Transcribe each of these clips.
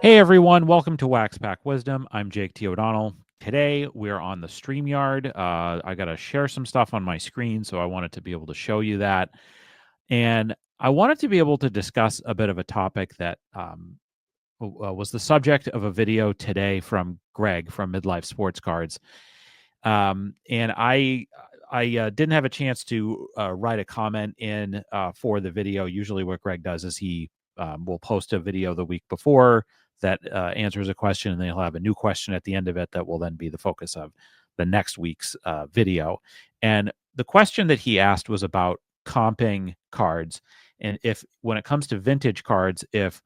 Hey everyone, welcome to Wax Pack Wisdom. I'm Jake T. O'Donnell. Today we're on the StreamYard. I got to share some stuff on my screen, so I wanted to be able to show you that. And I wanted to be able to discuss a bit of a topic that was the subject of a video today from Graig from Midlife Sports Cards. And I didn't have a chance to write a comment in for the video. Usually, what Greg does is he will post a video the week before that answers a question, and then he'll have a new question at the end of it that will then be the focus of the next week's video. And the question that he asked was about comping cards, and if when it comes to vintage cards, if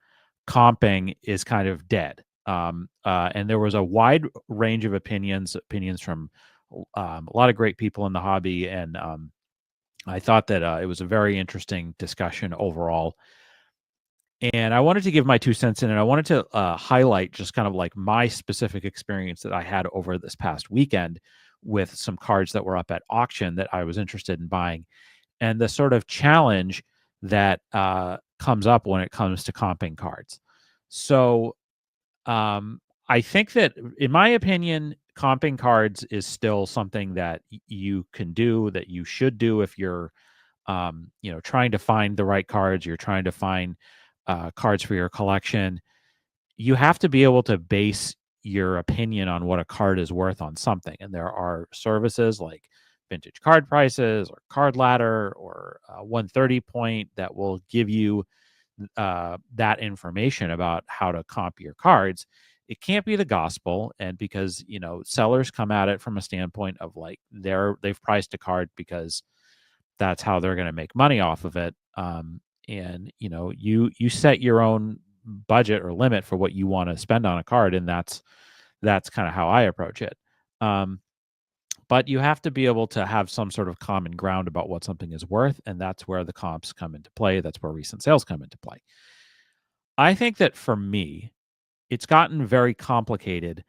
comping is kind of dead. And there was a wide range of opinions from a lot of great people in the hobby, and I thought that it was a very interesting discussion overall. And I wanted to give my 2 cents in, and I wanted to highlight just kind of like my specific experience that I had over this past weekend with some cards that were up at auction that I was interested in buying, and the sort of challenge that comes up when it comes to comping cards. So I think that, in my opinion, comping cards is still something that you can do, that you should do if you're, trying to find the right cards. You're trying to find cards for your collection. You have to be able to base your opinion on what a card is worth on something, and there are services like Vintage Card Prices or Card Ladder or 130 Point that will give you that information about how to comp your cards. It can't be the gospel, and because sellers come at it from a standpoint of like they've priced a card because that's how they're going to make money off of it. And you set your own budget or limit for what you want to spend on a card, and that's kind of how I approach it. But you have to be able to have some sort of common ground about what something is worth, and that's where the comps come into play. That's where recent sales come into play. I think that for me, it's gotten very complicated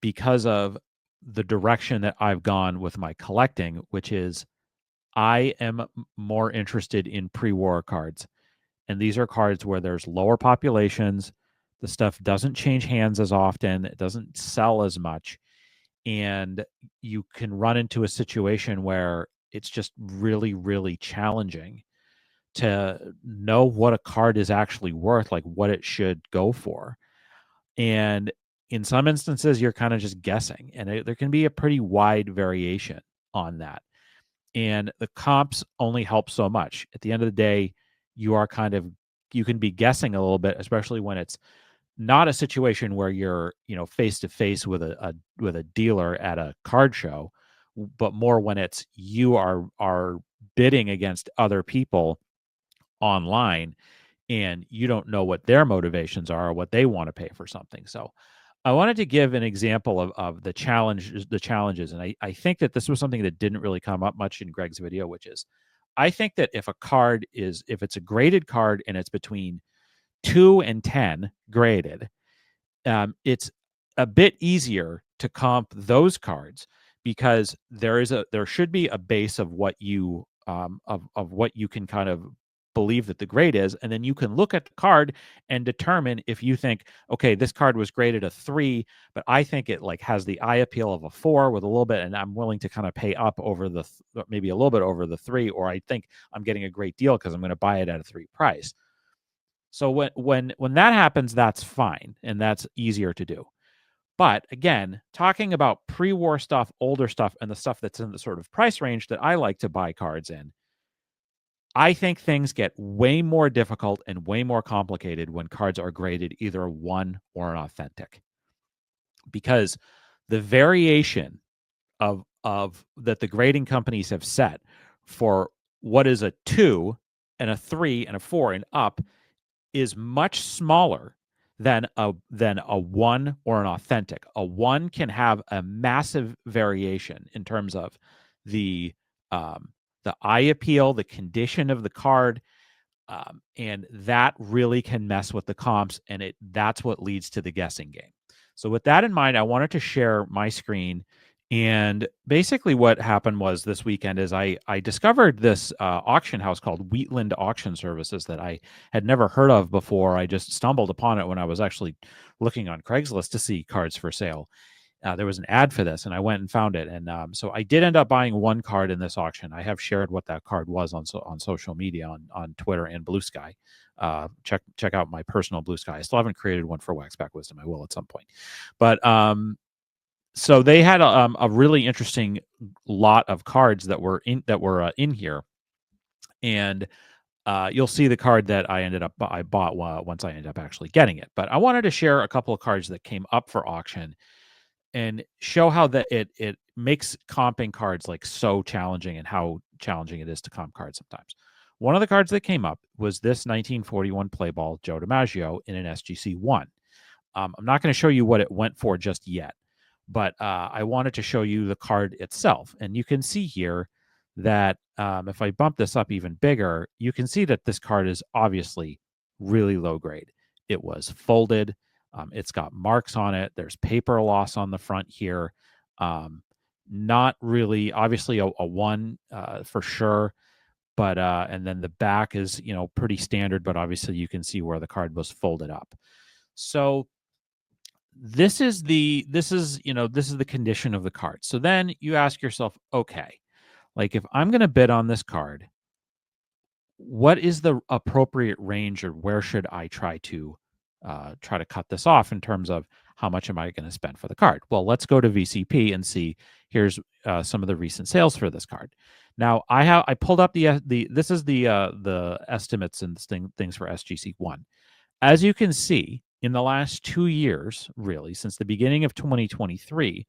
because of the direction that I've gone with my collecting, which is I am more interested in pre-war cards. And these are cards where there's lower populations, the stuff doesn't change hands as often, it doesn't sell as much, and you can run into a situation where it's just really, really challenging to know what a card is actually worth, like what it should go for. And in some instances, you're kind of just guessing, and there can be a pretty wide variation on that. And the comps only help so much. At the end of the day, you can be guessing a little bit, especially when it's not a situation where you're face to face with a dealer at a card show, but more when it's you are bidding against other people online, and you don't know what their motivations are or what they want to pay for something. So I wanted to give an example of the challenges. And I think that this was something that didn't really come up much in Greg's video, which is I think that if it's a graded card and it's between 2 and 10 graded, it's a bit easier to comp those cards because there should be a base of what you of what you can kind of believe that the grade is, and then you can look at the card and determine if you think, okay, this card was graded a 3, but I think it like has the eye appeal of a 4 with a little bit, and I'm willing to kind of pay up over maybe a little bit over the 3, or I think I'm getting a great deal because I'm going to buy it at a 3 price. So when that happens, that's fine, and that's easier to do. But again, talking about pre-war stuff, older stuff, and the stuff that's in the sort of price range that I like to buy cards in, I think things get way more difficult and way more complicated when cards are graded either 1 or an authentic. Because the variation of that the grading companies have set for what is a 2 and a 3 and a 4 and up is much smaller than a 1 or an authentic. A 1 can have a massive variation in terms of the the eye appeal, the condition of the card, and that really can mess with the comps, and that's what leads to the guessing game. So with that in mind, I wanted to share my screen And basically what happened was this weekend is I discovered this auction house called Wheatland Auction Services that I had never heard of before. I just stumbled upon it when I was actually looking on Craigslist to see cards for sale. There was an ad for this, and I went and found it. And so I did end up buying one card in this auction. I have shared what that card was on social media on Twitter and Blue Sky. Check out my personal Blue Sky. I still haven't created one for Waxback Wisdom. I will at some point, but so they had a really interesting lot of cards that were in here, and you'll see the card that I bought once I ended up actually getting it. But I wanted to share a couple of cards that came up for auction and show how that it makes comping cards like so challenging and how challenging it is to comp cards sometimes. One of the cards that came up was this 1941 play ball Joe DiMaggio in an SGC one. I'm not going to show you what it went for just yet, but I wanted to show you the card itself. And you can see here that if I bump this up even bigger, you can see that this card is obviously really low grade. It was folded. It's got marks on it. There's paper loss on the front here. Not really, obviously a one for sure. But and then the back is pretty standard, but obviously you can see where the card was folded up. So this is the condition of the card. So then you ask yourself, okay, like if I'm going to bid on this card, what is the appropriate range, or where should I try to cut this off in terms of how much am I going to spend for the card? Well, let's go to VCP and see. Here's some of the recent sales for this card. Now I pulled up the this is the estimates and things for SGC one. As you can see, in the last 2 years, really, since the beginning of 2023,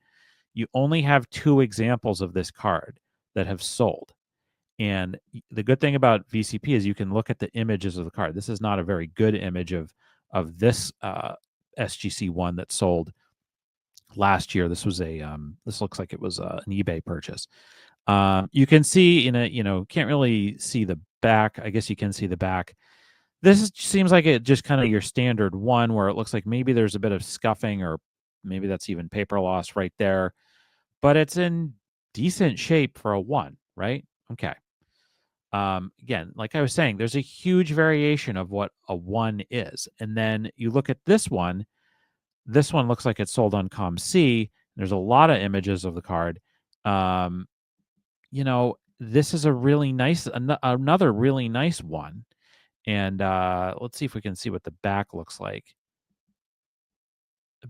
you only have 2 examples of this card that have sold. And the good thing about VCP is you can look at the images of the card. This is not a very good image of this SGC one that sold last year. This was this looks like it was an eBay purchase. You can see can't really see the back. I guess you can see the back. Seems like it just kind of your standard one where it looks like maybe there's a bit of scuffing, or maybe that's even paper loss right there, but it's in decent shape for a one, right? Okay. Again, like I was saying, there's a huge variation of what a one is. And then you look at this one. This one looks like it's sold on ComC. There's a lot of images of the card. Um, this is a really nice, another really nice one. And let's see if we can see what the back looks like.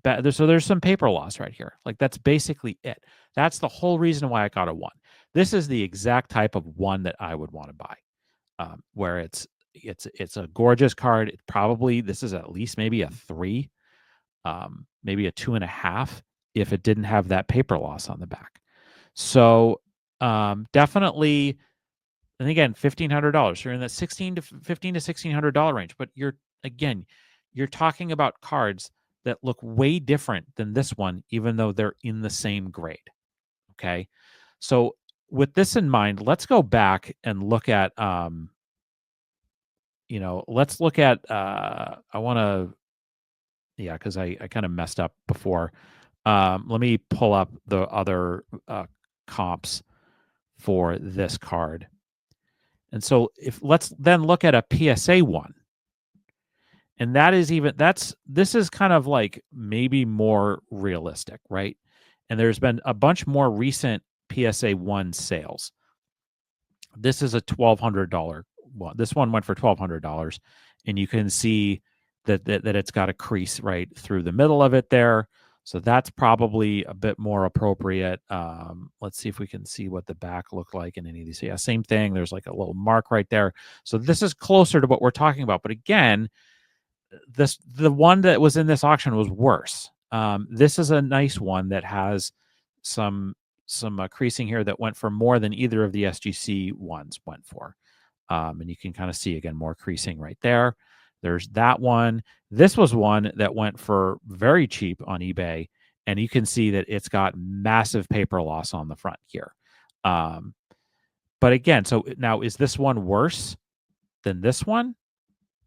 So there's some paper loss right here. Like that's basically it. That's the whole reason why I got a one. This is the exact type of one that I would want to buy, where it's a gorgeous card. This is at least maybe a 3, maybe a 2.5 if it didn't have that paper loss on the back. So definitely. And again, $1,500. You're in that $1,600 to $1,500 range. But you're talking about cards that look way different than this one, even though they're in the same grade. Okay. So with this in mind, let's go back and look at let's look at because I kind of messed up before. Let me pull up the other comps for this card. And so let's then look at a PSA one. And this is kind of like maybe more realistic, right? And there's been a bunch more recent PSA one sales. This is a $1,200 one. This one went for $1,200, and you can see that it's got a crease right through the middle of it there. So that's probably a bit more appropriate. Let's see if we can see what the back looked like in any of these. Yeah, same thing. There's like a little mark right there. So this is closer to what we're talking about. But again, the one that was in this auction was worse. This is a nice one that has some creasing here that went for more than either of the SGC ones went for. And you can kind of see again more creasing right there. There's that one. This was one that went for very cheap on eBay, and you can see that it's got massive paper loss on the front here. But again, so now is this one worse than this one?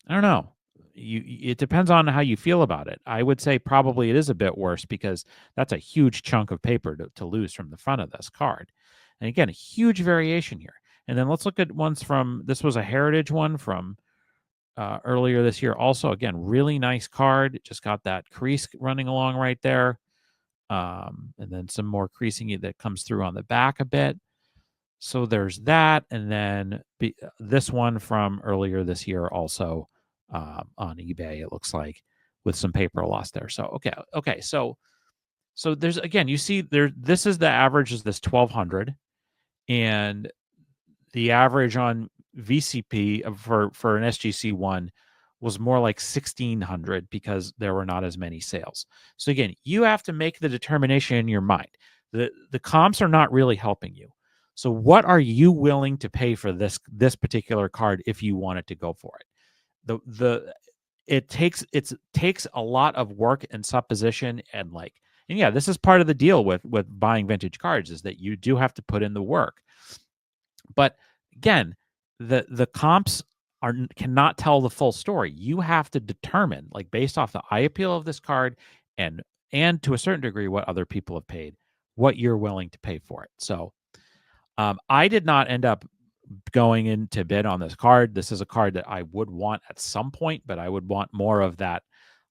I don't know. it depends on how you feel about it. I would say probably it is a bit worse because that's a huge chunk of paper to lose from the front of this card. And again, a huge variation here. And then let's look at ones from, this was a heritage one from earlier this year. Also, again, really nice card. It just got that crease running along right there. And then some more creasing that comes through on the back a bit. So there's that. And then this one from earlier this year also on eBay, it looks like, with some paper loss there. So, okay. So there's, again, you see there, this is the average is this 1200, and the average on VCP for an SGC one was more like 1600 because there were not as many sales. So again, you have to make the determination in your mind. The comps are not really helping you. So what are you willing to pay for this particular card if you wanted to go for it? It takes a lot of work and supposition and yeah, this is part of the deal with buying vintage cards, is that you do have to put in the work. But again, the comps cannot tell the full story. You have to determine, like, based off the eye appeal of this card and to a certain degree what other people have paid, what you're willing to pay for it. So I did not end up going in to bid on this card. This is a card that I would want at some point, but I would want more of that,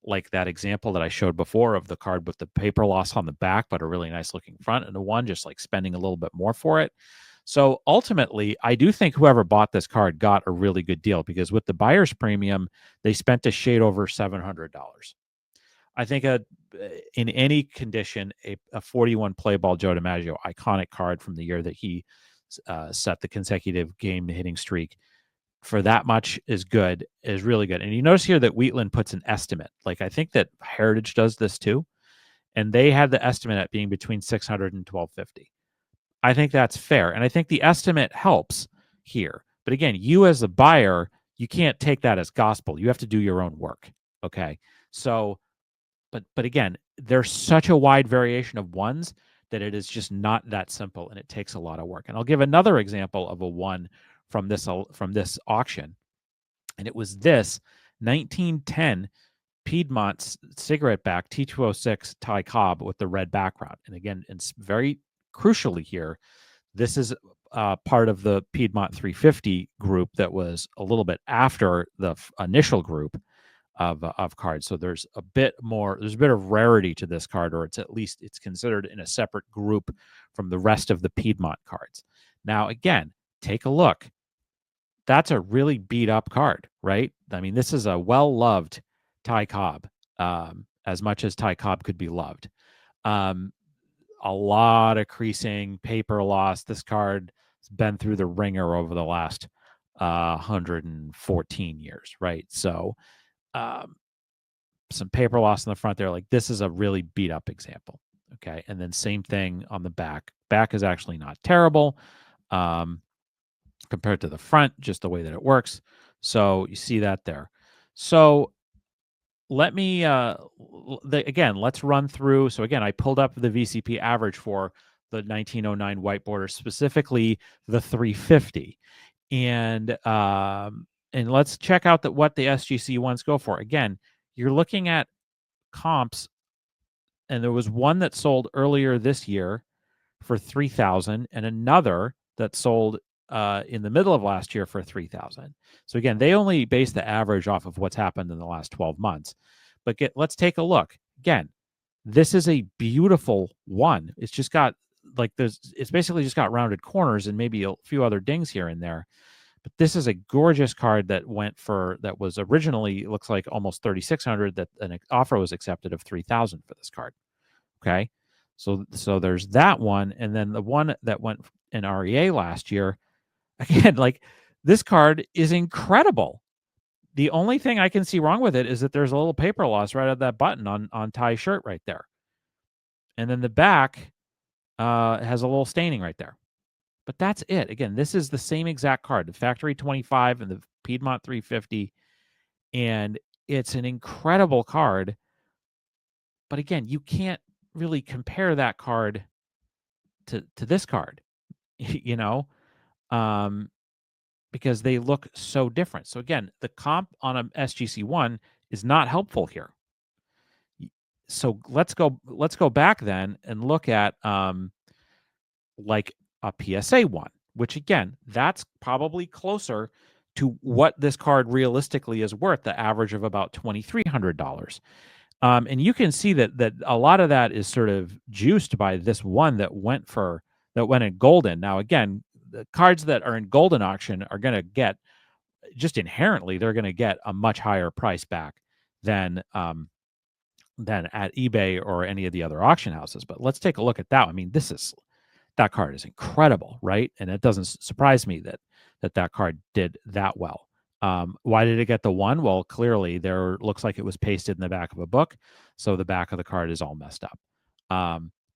like that example that I showed before of the card with the paper loss on the back, but a really nice looking front, and the one just like spending a little bit more for it. So ultimately, I do think whoever bought this card got a really good deal, because with the buyer's premium, they spent a shade over $700. I think in any condition, a 41 play ball Joe DiMaggio iconic card from the year that he set the consecutive game hitting streak, for that much is really good. And you notice here that Wheatland puts an estimate. Like, I think that Heritage does this too. And they had the estimate at being between 600 and 1250. I think that's fair. And I think the estimate helps here. But again, you as a buyer, you can't take that as gospel. You have to do your own work. Okay. So, but again, there's such a wide variation of ones that it is just not that simple, and it takes a lot of work. And I'll give another example of a one from this auction. And it was this 1910 Piedmont cigarette back T206 Ty Cobb with the red background. And again, it's very crucially here, this is part of the Piedmont 350 group that was a little bit after the initial group of cards. So there's a bit of rarity to this card, or it's considered in a separate group from the rest of the Piedmont cards. Now, again, take a look. That's a really beat up card, right? I mean, this is a well-loved Ty Cobb, as much as Ty Cobb could be loved. A lot of creasing, paper loss. This card has been through the ringer over the last 114 years, right? So some paper loss in the front there. Like, this is a really beat up example. Okay. And then same thing on the back. Back is actually not terrible compared to the front, just the way that it works. So you see that there. So let me, again, let's run through. So again, I pulled up the VCP average for the 1909 white border, specifically the 350. And let's check out what the SGC ones go for. Again, you're looking at comps, and there was one that sold earlier this year for 3,000, and another that sold in the middle of last year for 3,000. So again, they only base the average off of what's happened in the last 12 months. But let's take a look. Again, this is a beautiful one. It's just got it's basically just got rounded corners and maybe a few other dings here and there. But this is a gorgeous card that was originally, looks like, almost 3,600, that an offer was accepted of 3,000 for this card. Okay. So there's that one. And then the one that went in REA last year, again, like, this card is incredible. The only thing I can see wrong with it is that there's a little paper loss right at that button on Ty's shirt right there. And then the back has a little staining right there. But that's it. Again, this is the same exact card, the Factory 25 and the Piedmont 350. And it's an incredible card. But again, you can't really compare that card to this card, you know, because they look so different. So again, the comp on a SGC1 is not helpful here. So let's go back then and look at like a PSA one, which again, that's probably closer to what this card realistically is worth, the average of about $2,300. And you can see that a lot of that is sort of juiced by this one that went in golden. Now, again, the cards that are in golden auction are going to get, just inherently, they're going to get a much higher price back than at eBay or any of the other auction houses. But let's take a look at that. I mean, that card is incredible, right? And it doesn't surprise me that card did that well. Why did it get the one? Well, clearly there looks like it was pasted in the back of a book, so the back of the card is all messed up.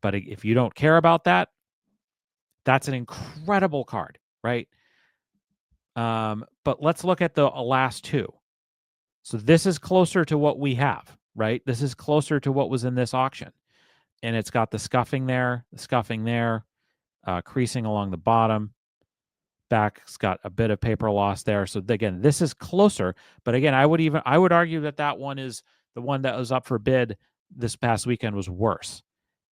But if you don't care about that, that's an incredible card, right? But let's look at the last two. So this is closer to what we have, right? This is closer to what was in this auction, and it's got the scuffing there, creasing along the bottom. Back's got a bit of paper loss there. So again, this is closer. But again, I would argue that one is the one that was up for bid this past weekend was worse.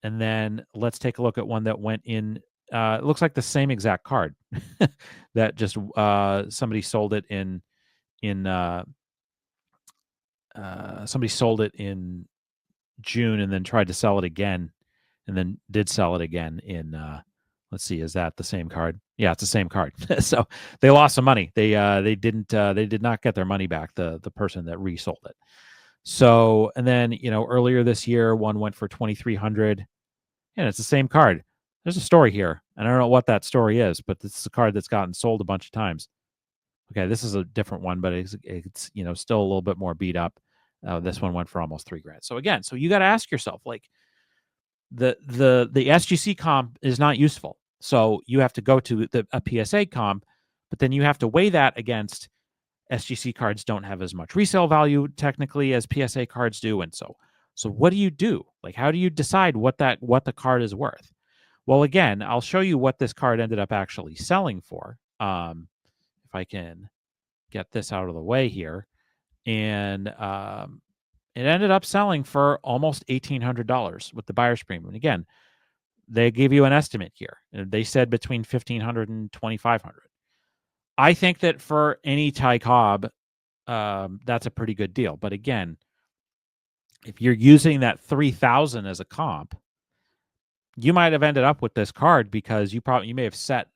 And then let's take a look at one that went in. It looks like the same exact card that just somebody sold it in somebody sold it in June and then tried to sell it again, and then did sell it again in let's see, is that the same card? Yeah, it's the same card. So they lost some money. They did not get their money back, the person that resold it. So, and then, earlier this year one went for 2,300, and it's the same card. There's a story here, and I don't know what that story is, but this is a card that's gotten sold a bunch of times. Okay, this is a different one, but it's still a little bit more beat up. This one went for almost $3,000. So again, you got to ask yourself, like, the SGC comp is not useful. So you have to go to a PSA comp, but then you have to weigh that against SGC cards don't have as much resale value technically as PSA cards do, and so what do you do? Like, how do you decide what the card is worth? Well, again, I'll show you what this card ended up actually selling for. If I can get this out of the way here, and it ended up selling for almost $1,800 with the buyer's premium. And again, they gave you an estimate here. They said between $1,500 and $2,500. I think that for any Ty Cobb, that's a pretty good deal. But again, if you're using that 3,000 as a comp, you might have ended up with this card because you may have set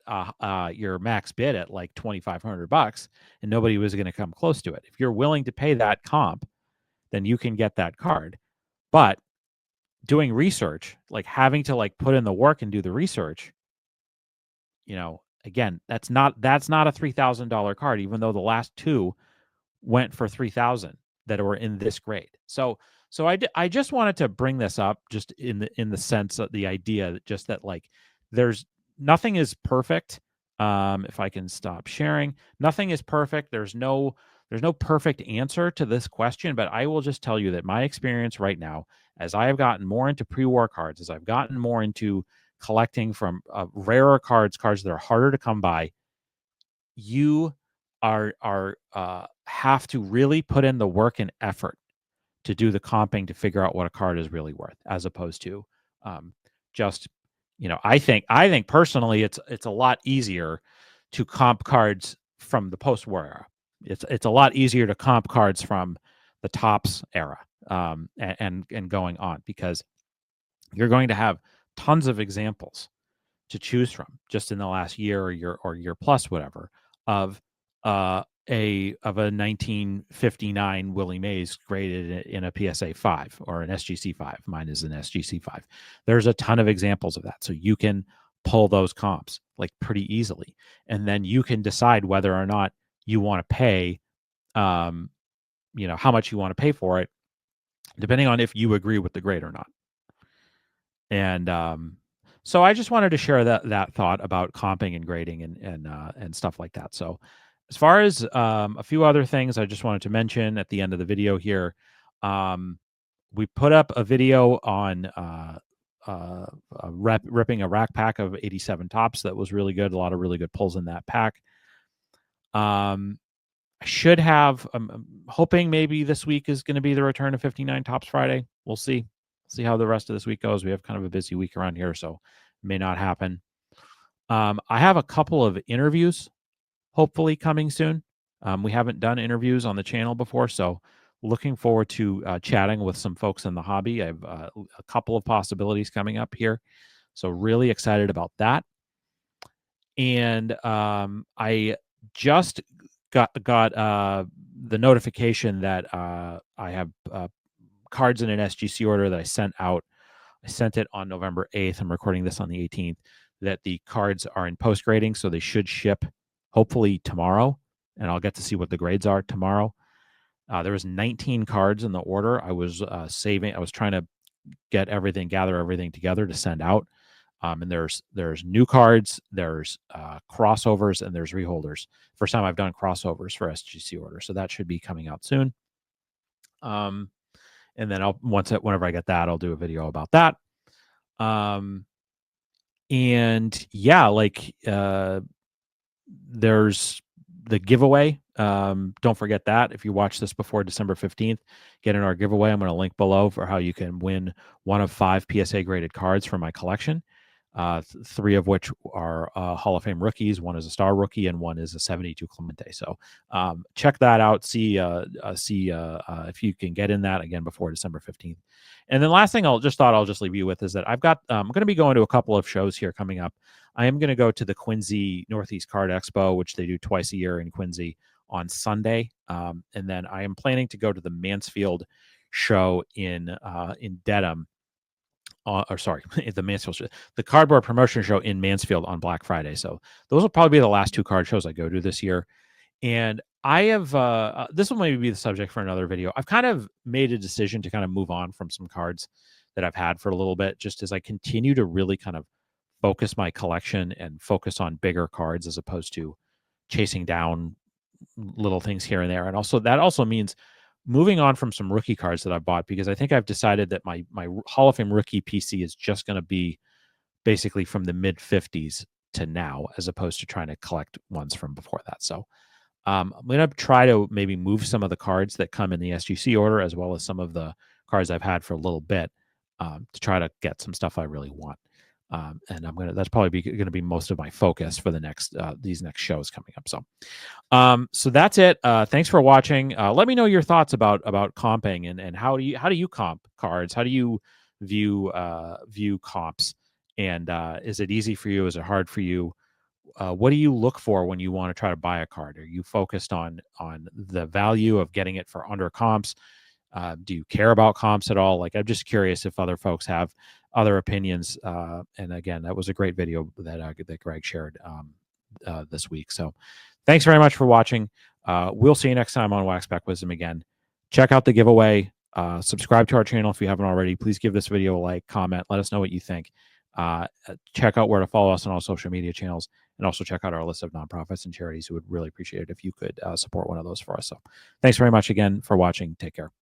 your max bid at like $2,500, and nobody was going to come close to it. If you're willing to pay that comp, then you can get that card. But doing research, like having to like put in the work and do the research, again, that's not a $3,000 card, even though the last two went for 3,000 that were in this grade. So I just wanted to bring this up just in the sense of the idea that just that, like, there's nothing is perfect. If I can stop sharing, nothing is perfect. There's no perfect answer to this question, but I will just tell you that my experience right now, as I have gotten more into pre-war cards, as I've gotten more into collecting from rarer cards that are harder to come by, you are have to really put in the work and effort to do the comping to figure out what a card is really worth, as opposed to just I think personally it's a lot easier to comp cards from the post-war era. It's a lot easier to comp cards from the Topps era and going on, because you're going to have tons of examples to choose from just in the last year or year plus, whatever, of a 1959 Willie Mays graded in a PSA 5 or an SGC 5. Mine is an SGC 5. There's a ton of examples of that, so you can pull those comps like pretty easily, and then you can decide whether or not you want to pay, how much you want to pay for it, depending on if you agree with the grade or not. And so I just wanted to share that thought about comping and grading and stuff like that. So as far as a few other things I just wanted to mention at the end of the video here, we put up a video on ripping a rack pack of 87 Topps that was really good. A lot of really good pulls in that pack. I should have. I'm hoping maybe this week is going to be the return of 59 Tops Friday. We'll see. See how the rest of this week goes. We have kind of a busy week around here, so it may not happen. I have a couple of interviews hopefully coming soon. We haven't done interviews on the channel before, so looking forward to chatting with some folks in the hobby. I have a couple of possibilities coming up here, so really excited about that. And I just got the notification that I have cards in an SGC order that I sent out. I sent it on November 8th. I'm recording this on the 18th. That the cards are in post grading, so they should ship hopefully tomorrow, and I'll get to see what the grades are tomorrow. There was 19 cards in the order. I was saving. I was trying to gather everything together to send out. And there's new cards, there's crossovers, and there's reholders. First time I've done crossovers for SGC order, so that should be coming out soon. And then whenever I get that, I'll do a video about that. And yeah, like there's the giveaway. Don't forget that if you watch this before December 15th, get in our giveaway. I'm going to link below for how you can win one of 5 PSA graded cards from my collection. 3 of which are Hall of Fame rookies. One is a star rookie, and one is a 72 Clemente. So check that out. See if you can get in that again before December 15th. And then last thing I'll just leave you with is that I'm going to be going to a couple of shows here coming up. I am going to go to the Quincy Northeast Card Expo, which they do twice a year in Quincy on Sunday. And then I am planning to go to the Mansfield show in Dedham. The Mansfield show, the Cardboard Promotion Show in Mansfield on Black Friday. So those will probably be the last 2 card shows I go to this year. And I have this will maybe be the subject for another video. I've kind of made a decision to kind of move on from some cards that I've had for a little bit, just as I continue to really kind of focus my collection and focus on bigger cards as opposed to chasing down little things here and there. And also that also means moving on from some rookie cards that I bought, because I think I've decided that my Hall of Fame rookie PC is just going to be basically from the mid 50s to now, as opposed to trying to collect ones from before that. So I'm going to try to maybe move some of the cards that come in the SGC order, as well as some of the cards I've had for a little bit, to try to get some stuff I really want. And that's probably going to be most of my focus for the next these next shows coming up. So that's it. Thanks for watching. Let me know your thoughts about comping and how do you comp cards? How do you view comps? And is it easy for you? Is it hard for you? What do you look for when you want to try to buy a card? Are you focused on the value of getting it for under comps? Do you care about comps at all? Like, I'm just curious if other folks have other opinions. And again, that was a great video that Greg shared this week. So thanks very much for watching. We'll see you next time on Waxback Wisdom again. Check out the giveaway. Subscribe to our channel if you haven't already. Please give this video a like, comment. Let us know what you think. Check out where to follow us on all social media channels, and also check out our list of nonprofits and charities. We would really appreciate it if you could support one of those for us. So thanks very much again for watching. Take care.